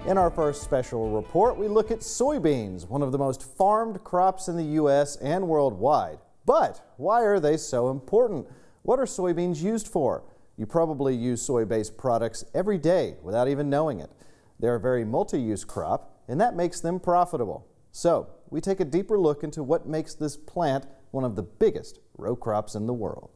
In our first special report, we look at soybeans, one of the most farmed crops in the U.S. and worldwide. But why are they so important? What are soybeans used for? You probably use soy-based products every day without even knowing it. They're a very multi-use crop, and that makes them profitable. So we take a deeper look into what makes this plant one of the biggest row crops in the world.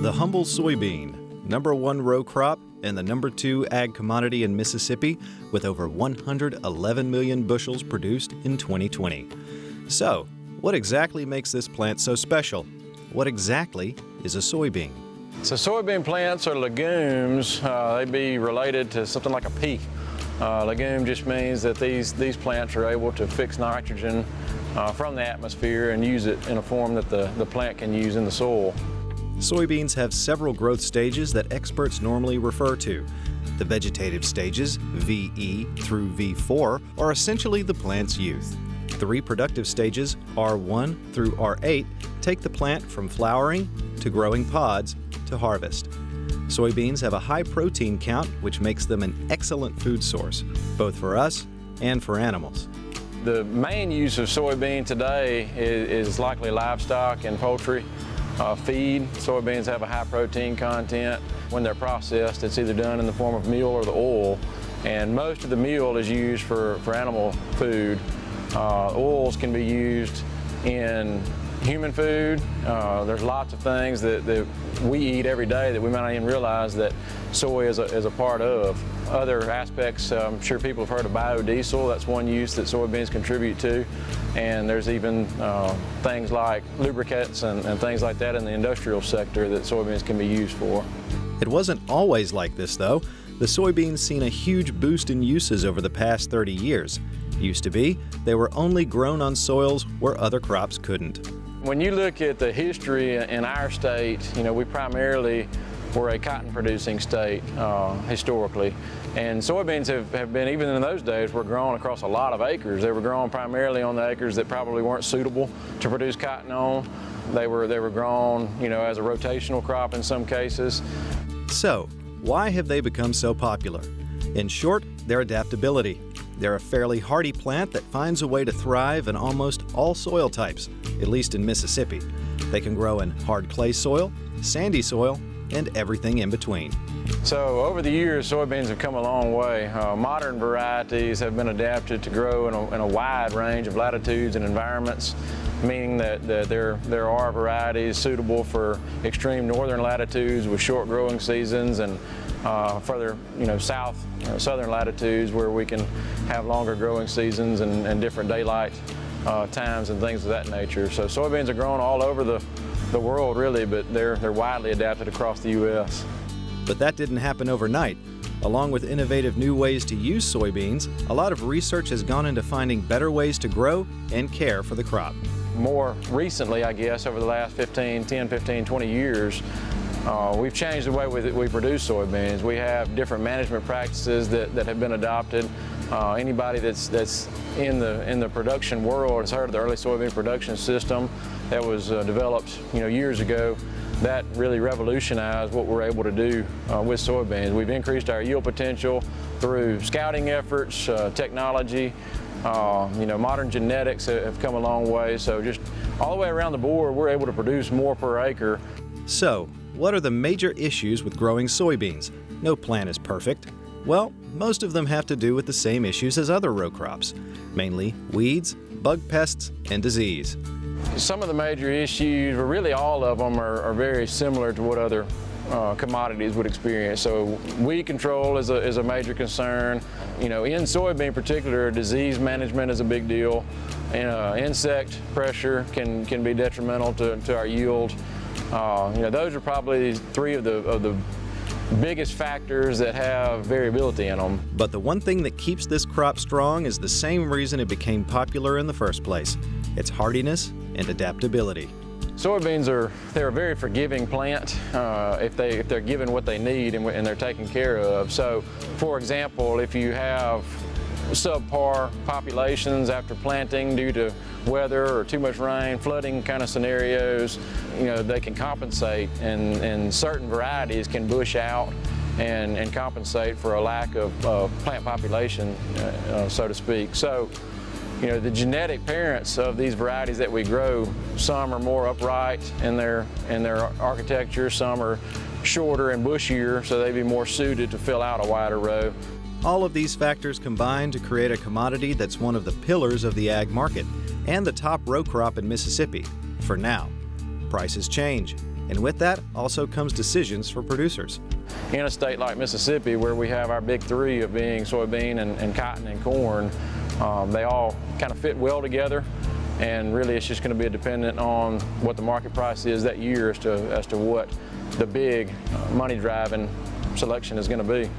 The humble soybean, #1 row crop and the #2 ag commodity in Mississippi, with over 111 million bushels produced in 2020. So, what exactly makes this plant so special? What exactly is a soybean? So soybean plants are legumes. They'd be related to something like a pea. Legume just means that these plants are able to fix nitrogen from the atmosphere and use it in a form that the plant can use in the soil. Soybeans have several growth stages that experts normally refer to. The vegetative stages, VE through V4, are essentially the plant's youth. 3 productive stages, R1 through R8, take the plant from flowering to growing pods to harvest. Soybeans have a high protein count, which makes them an excellent food source, both for us and for animals. The main use of soybean today is likely livestock and poultry feed. Soybeans have a high protein content. When they're processed, it's either done in the form of meal or the oil, and most of the meal is used for animal food. Oils can be used in human food. There's lots of things that we eat every day that we might not even realize that soy is a part of. Other aspects, I'm sure people have heard of biodiesel. That's one use that soybeans contribute to. And there's even things like lubricants and things like that in the industrial sector that soybeans can be used for. It wasn't always like this, though. The soybeans seen a huge boost in uses over the past 30 years. Used to be, they were only grown on soils where other crops couldn't. When you look at the history in our state, we primarily were a cotton-producing state historically. And soybeans have been, even in those days, were grown across a lot of acres. They were grown primarily on the acres that probably weren't suitable to produce cotton on. They were grown, as a rotational crop in some cases. So, why have they become so popular? In short, their adaptability. They're a fairly hardy plant that finds a way to thrive in almost all soil types, at least in Mississippi. They can grow in hard clay soil, sandy soil, and everything in between. So over the years, soybeans have come a long way. Modern varieties have been adapted to grow in a wide range of latitudes and environments, meaning that there are varieties suitable for extreme northern latitudes with short growing seasons, and further southern latitudes where we can have longer growing seasons and different daylight times and things of that nature. So soybeans are grown all over the world really, but they're widely adapted across the U.S. But that didn't happen overnight. Along with innovative new ways to use soybeans, a lot of research has gone into finding better ways to grow and care for the crop. More recently, I guess, over the last 10, 15, 20 years, we've changed the way we produce soybeans. We have different management practices that have been adopted. Anybody that's in the production world has heard of the early soybean production system that was developed years ago. That really revolutionized what we're able to do with soybeans. We've increased our yield potential through scouting efforts, technology. Modern genetics have come a long way. So just all the way around the board, we're able to produce more per acre. So, what are the major issues with growing soybeans? No plant is perfect. Well, most of them have to do with the same issues as other row crops, mainly weeds, bug pests, and disease. Some of the major issues, or really all of them, are very similar to what other commodities would experience. So weed control is a major concern. In soybean in particular, disease management is a big deal. Insect pressure can be detrimental to our yield. Those are probably 3 of the biggest factors that have variability in them. But the one thing that keeps this crop strong is the same reason it became popular in the first place: its hardiness and adaptability. Soybeans they're a very forgiving plant if they're given what they need and they're taken care of. So, for example, if you have subpar populations after planting due to weather or too much rain, flooding kind of scenarios, they can compensate, and certain varieties can bush out and compensate for a lack of plant population, so to speak. So, the genetic parents of these varieties that we grow, some are more upright in their architecture, some are shorter and bushier, so they'd be more suited to fill out a wider row. All of these factors combine to create a commodity that's one of the pillars of the ag market and the top row crop in Mississippi, for now. Prices change, and with that also comes decisions for producers. In a state like Mississippi, where we have our big three of being soybean and cotton and corn, they all kind of fit well together, and really it's just going to be dependent on what the market price is that year as to what the big money-driving selection is going to be.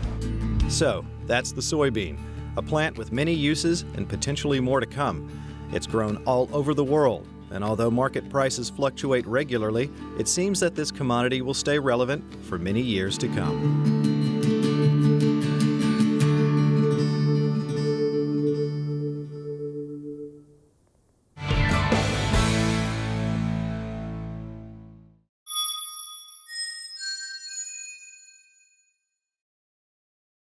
So, that's the soybean, a plant with many uses and potentially more to come. It's grown all over the world, and although market prices fluctuate regularly, it seems that this commodity will stay relevant for many years to come.